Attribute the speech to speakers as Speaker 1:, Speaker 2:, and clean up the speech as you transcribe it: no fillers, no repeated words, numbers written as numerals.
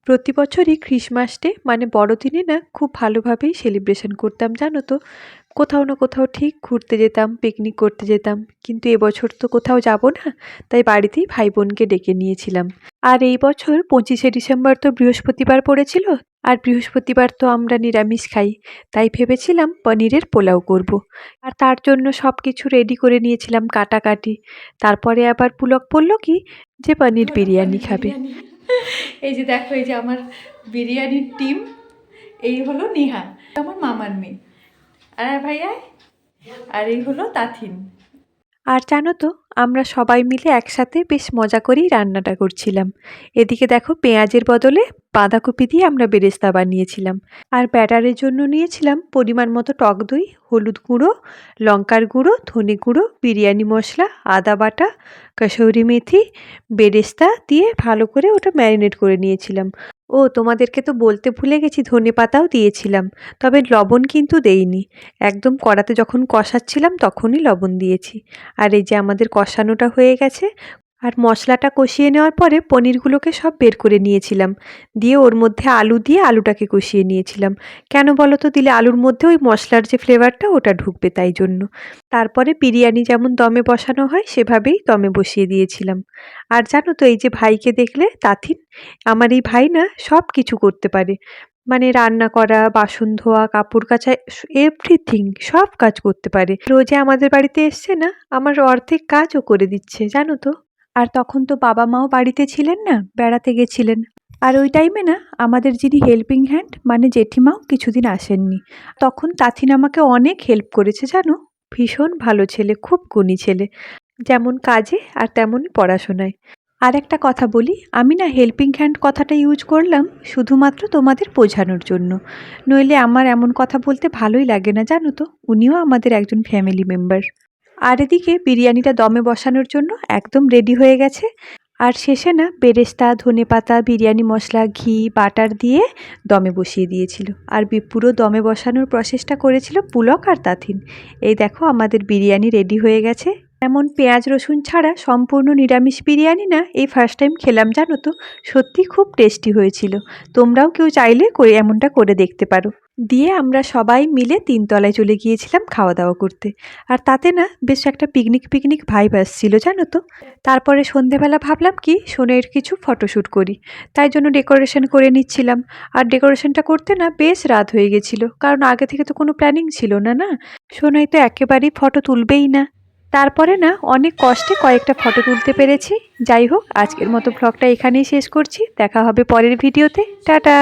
Speaker 1: প্রতি বছরই Christmas day মানে বড়দিনে না খুব ভালোভাবেই সেলিব্রেশন করতাম জানো তো। কোথাও না কোথাও ঠিক ঘুরতে যেতাম, পিকনিক করতে যেতাম। কিন্তু এবছর তো কোথাও যাব না, তাই বাড়িতেই ভাই বোনকে ডেকে নিয়েছিলাম। আর এই বছর 25শে ডিসেম্বর তো বৃহস্পতিবার পড়েছিল, আর বৃহস্পতিবার তো আমরা নিরামিষ খাই। তাই ভেবেছিলাম পনিরের পোলাও করব। আর তার জন্য সব কিছু রেডি করে নিয়েছিলাম, কাটাকাটি। তারপরে আবার পুলক বলল কি যে পনির বিরিয়ানি খাবে। এই যে দেখো, এই যে আমার বিরিয়ানির টিম, এই হলো নিহা, আমার মামার মেয়ে, আর ভাইয়া, আর এই হলো তাথিন। আর জানো তো, আমরা সবাই মিলে একসাথে বেশ মজা করেই রান্নাটা করছিলাম। এদিকে দেখো, পেঁয়াজের বদলে বাঁধাকপি দিয়ে আমরা বেরেস্তা বানিয়েছিলাম। আর ব্যাটারের জন্য নিয়েছিলাম পরিমাণ মতো টক দই, হলুদ গুঁড়ো, লঙ্কার গুঁড়ো, ধনে গুঁড়ো, বিরিয়ানি মশলা, আদা বাটা, কসৌরি মেথি, বেরেস্তা দিয়ে ভালো করে ওটা ম্যারিনেট করে নিয়েছিলাম। ও তোমাদেরকে তো বলতে ভুলে গেছি, ধনেপাতাও দিয়েছিলাম, তবে লবণ কিন্তু দেইনি। একদম কড়াতে যখন কষাচ্ছিলাম তখনই লবণ দিয়েছি। আর এই যে আমাদের কষানোটা হয়ে গেছে, আর মশলাটা কষিয়ে নেওয়ার পরে পনিরগুলোকে সব বের করে নিয়েছিলাম, দিয়ে ওর মধ্যে আলু দিয়ে আলুটাকে কষিয়ে নিয়েছিলাম। কেন বলো তো, দিলে আলুর মধ্যে ওই মশলার যে ফ্লেভারটা ওটা ঢুকবে, তাই জন্য। তারপরে বিরিয়ানি যেমন দমে বসানো হয় সেভাবেই দমে বসিয়ে দিয়েছিলাম। আর জানো তো, এই যে ভাইকে দেখলে, তাথিন, আমার এই ভাই না সব কিছু করতে পারে। মানে রান্না করা, বাসন ধোয়া, কাপড় কাচা, এভরিথিং, সব কাজ করতে পারে। রোজে আমাদের বাড়িতে এসছে না, আমার অর্ধেক কাজও করে দিচ্ছে জানো তো। আর তখন তো বাবা মাও বাড়িতে ছিলেন না, বেড়াতে গেছিলেন। আর ওই টাইমে না আমাদের যিনি হেল্পিং হ্যান্ড মানে জেঠিমাও কিছুদিন আসেননি। তখন তাথিন আমাকে অনেক হেল্প করেছে জানো। ভীষণ ভালো ছেলে, খুব গুণী ছেলে, যেমন কাজে আর তেমনই পড়াশোনায়। আর একটা কথা বলি, আমি না হেল্পিং হ্যান্ড কথাটা ইউজ করলাম শুধুমাত্র তোমাদের বোঝানোর জন্য, নইলে আমার এমন কথা বলতে ভালোই লাগে না জানো তো। উনিও আমাদের একজন ফ্যামিলি মেম্বার। আর এদিকে বিরিয়ানিটা দমে বসানোর জন্য একদম রেডি হয়ে গেছে। আর শেষে না বেরেস্তা, ধনেপাতা, বিরিয়ানি মশলা, ঘি, বাটার দিয়ে দমে বসিয়ে দিয়েছিল। আর পুরো দমে বসানোর প্রসেসটা করেছিল পুলক আর তাথিন। এই দেখো, আমাদের বিরিয়ানি রেডি হয়ে গেছে। এমন পেঁয়াজ রসুন ছাড়া সম্পূর্ণ নিরামিষ বিরিয়ানি না এই ফার্স্ট টাইম খেলাম জানো তো। সত্যি খুব টেস্টি হয়েছিল। তোমরাও কেউ চাইলে এমনটা করে দেখতে পারো। দিয়ে আমরা সবাই মিলে 3 তলায় চলে গিয়েছিলাম খাওয়া দাওয়া করতে। আর তাতে না বেশ একটা পিকনিক পিকনিক ভাইব আসছিল জানো তো। তারপরে সন্ধেবেলা ভাবলাম কি সোনের কিছু ফটোশ্যুট করি, তাই জন্য ডেকোরেশন করে নিচ্ছিলাম। আর ডেকোরেশনটা করতে না বেশ রাত হয়ে গেছিলো, কারণ আগে থেকে তো কোনো প্ল্যানিং ছিল না না। সোনাই তো একেবারেই ফটো তুলবেই না। তারপরে না অনেক কষ্টে কয়েকটা ফটো তুলতে পেরেছি। যাই হোক, আজকের মতো ব্লগটা এখানেই শেষ করছি। দেখা হবে পরের ভিডিওতে। টাটা।